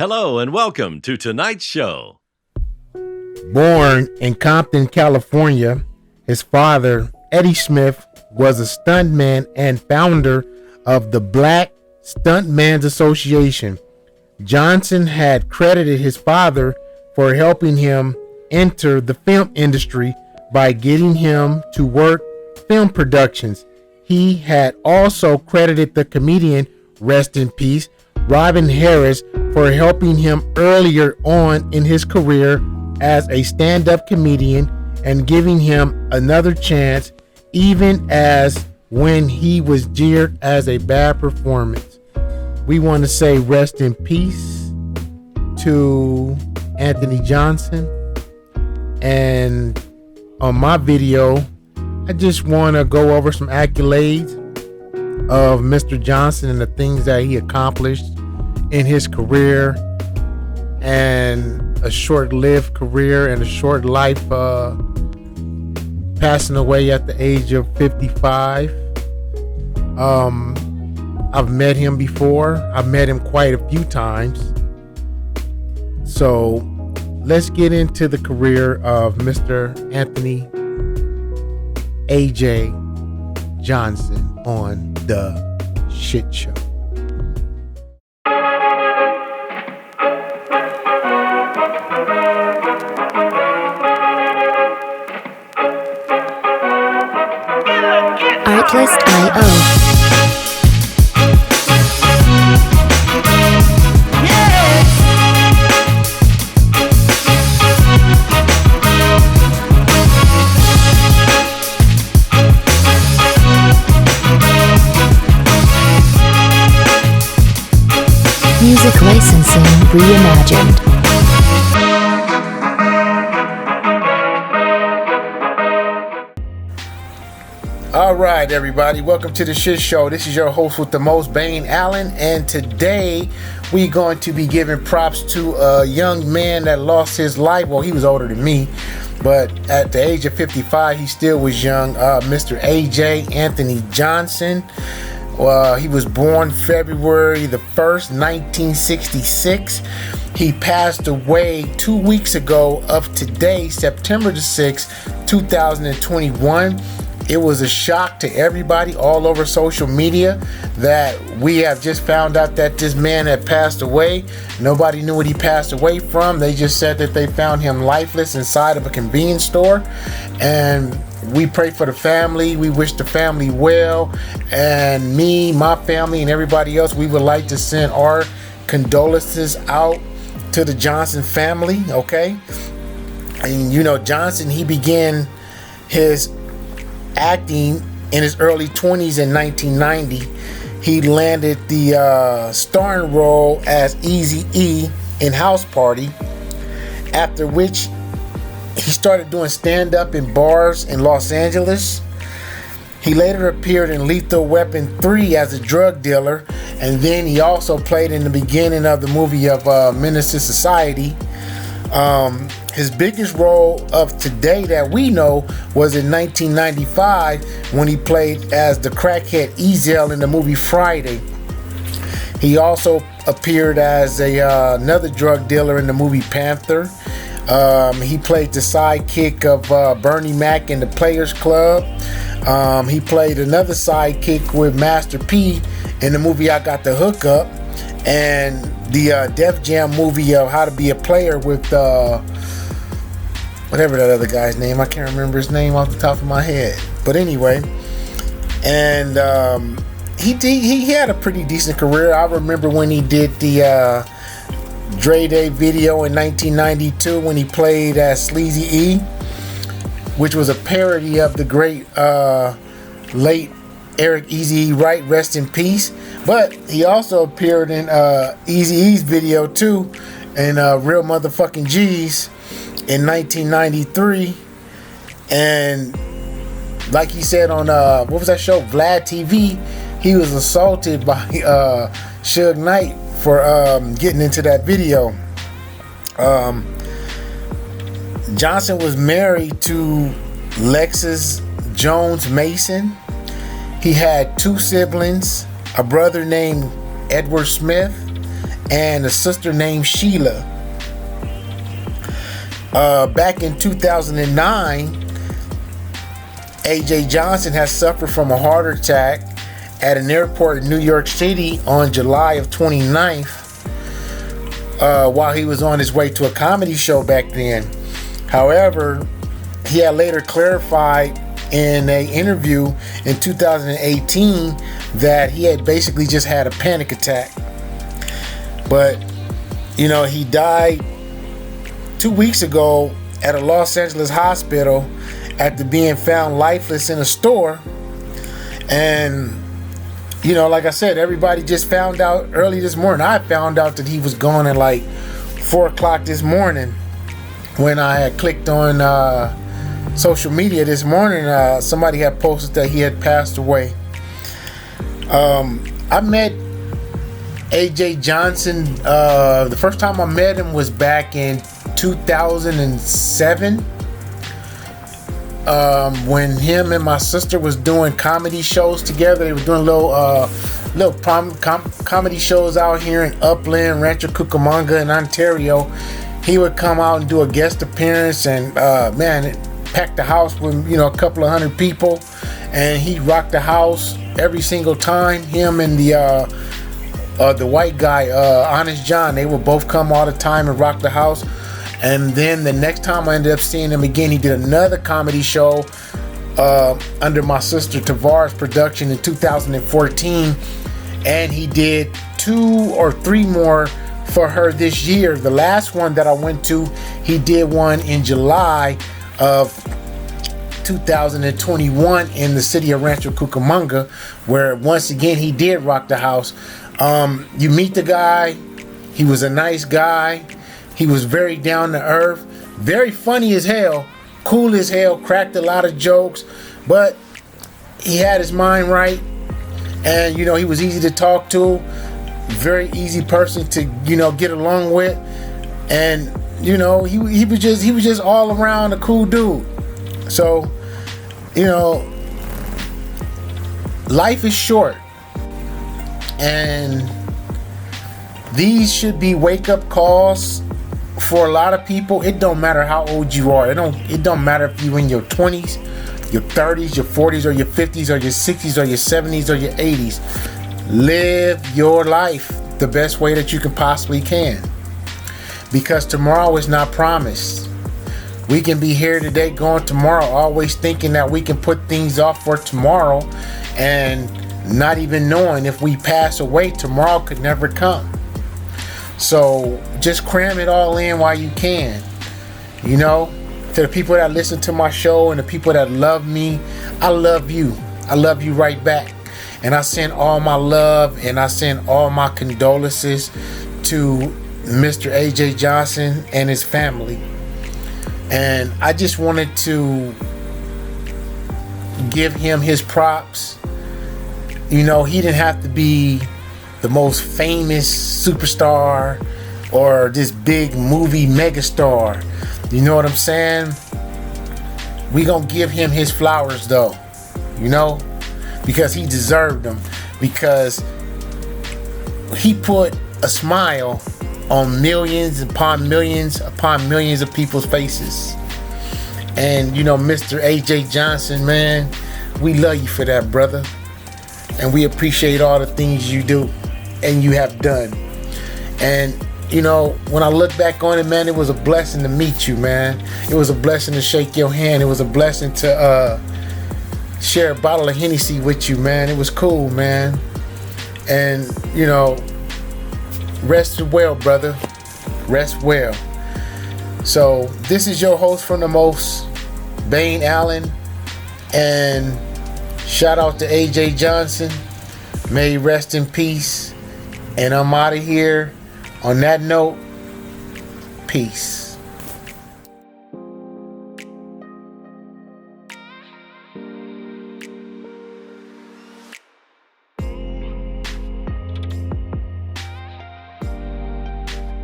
Hello and welcome to tonight's show. Born in Compton, California, his father, Eddie Smith, was a stuntman and founder of the Black Stuntmen's Association. Johnson had credited his father for helping him enter the film industry by getting him to work film productions. He had also credited the comedian, rest in peace, Robin Harris, for helping him earlier on in his career as a stand-up comedian and giving him another chance, even as when he was jeered as a bad performance. We want to say rest in peace to Anthony Johnson. And on my video, I just want to go over some accolades of Mr. Johnson and the things that he accomplished in his career, and a short-lived career and a short life, passing away at the age of 55. I've met him before. I've met him quite a few times. So let's get into the career of Mr. Anthony A.J. Johnson on The Shit Show. Artlist.io. Music licensing reimagined. All right, everybody, welcome to the Shit Show. This is your host with the most, Bane Allen, and today we're going to be giving props to a young man that lost his life. Well, he was older than me, but at the age of 55, he still was young. Mr. A.J. Anthony Johnson. He was born February the 1st, 1966. He passed away 2 weeks ago of today, September the 6th, 2021. It was a shock to everybody all over social media that we have just found out that this man had passed away. Nobody knew what he passed away from. They just said that they found him lifeless inside of a convenience store. And we pray for the family. We wish the family well. And me, my family, and everybody else, we would like to send our condolences out to the Johnson family, okay? And you know, Johnson, he began his acting in his early 20s in 1990. He landed the starring role as Eazy-E in House Party, after which he started doing stand-up in bars in Los Angeles. He later appeared in Lethal Weapon 3 as a drug dealer, and then he also played in the beginning of the movie of Menace to Society. His biggest role of today that we know was in 1995 when he played as the crackhead Ezel in the movie Friday. He also appeared as another drug dealer in the movie Panther. He played the sidekick of Bernie Mac in the Players Club. He played another sidekick with Master P in the movie I Got the Hookup, and the Def Jam movie of How to Be a Player with whatever that other guy's name. I can't remember his name off the top of my head. But anyway, and he had a pretty decent career. I remember when he did the Dre Day video in 1992 when he played as Sleazy E, which was a parody of the great late Eric Eazy-E Wright, rest in peace. But he also appeared in Eazy-E's video too, in Real Motherfucking G's in 1993. And like he said on what was that show, Vlad TV, he was assaulted by Suge Knight for getting into that video. Johnson was married to Lexus Jones Mason. He had two siblings, a brother named Edward Smith and a sister named Sheila. Back in 2009, AJ Johnson has suffered from a heart attack at an airport in New York City on July of 29th, while he was on his way to a comedy show back then. However, he had later clarified in an interview in 2018 that he had basically just had a panic attack. But, he died 2 weeks ago at a Los Angeles hospital after being found lifeless in a store. And, like I said, everybody just found out early this morning. I found out that he was gone at like 4 o'clock this morning when I had clicked on social media this morning. Somebody had posted that he had passed away. I met AJ Johnson. The first time I met him was back in 2007, when him and my sister was doing comedy shows together. They were doing little comedy shows out here in Upland, Rancho Cucamonga in Ontario. He would come out and do a guest appearance, and it packed the house with a couple of hundred people, and he rocked the house every single time. Him and the white guy, Honest John, they would both come all the time and rock the house. And then the next time I ended up seeing him again, he did another comedy show under my sister Tavar's production in 2014, and he did 2 or 3 more for her this year. The last one that I went to, he did one in July of 2021 in the city of Rancho Cucamonga, where once again he did rock the house. You meet the guy, he was a nice guy. He was very down to earth, very funny as hell, cool as hell, cracked a lot of jokes, but he had his mind right, and he was easy to talk to, very easy person to get along with, and he was just all around a cool dude. So life is short, and these should be wake-up calls for a lot of people. It don't matter how old you are. It don't matter if you're in your 20s, your 30s, your 40s, or your 50s, or your 60s, or your 70s, or your 80s. Live your life the best way that you can possibly can, because tomorrow is not promised. We can be here today, going tomorrow, always thinking that we can put things off for tomorrow, and not even knowing if we pass away, tomorrow could never come. So just cram it all in while you can. To the people that listen to my show and the people that love me, I love you. I love you right back. And I send all my love and I send all my condolences to Mr. AJ Johnson and his family. And I just wanted to give him his props. He didn't have to be the most famous superstar or this big movie megastar. You know what I'm saying? We gonna give him his flowers though, because he deserved them, because he put a smile on millions upon millions upon millions of people's faces. And Mr. AJ Johnson, man, we love you for that, brother, and we appreciate all the things you do and you have done. And when I look back on it, man, it was a blessing to meet you, man. It was a blessing to shake your hand. It was a blessing to share a bottle of Hennessy with you, man. It was cool, man. And rest well, brother. Rest well. So this is your host from the most, Bane Allen, and shout out to AJ Johnson. May he rest in peace. And I'm out of here. On that note, peace.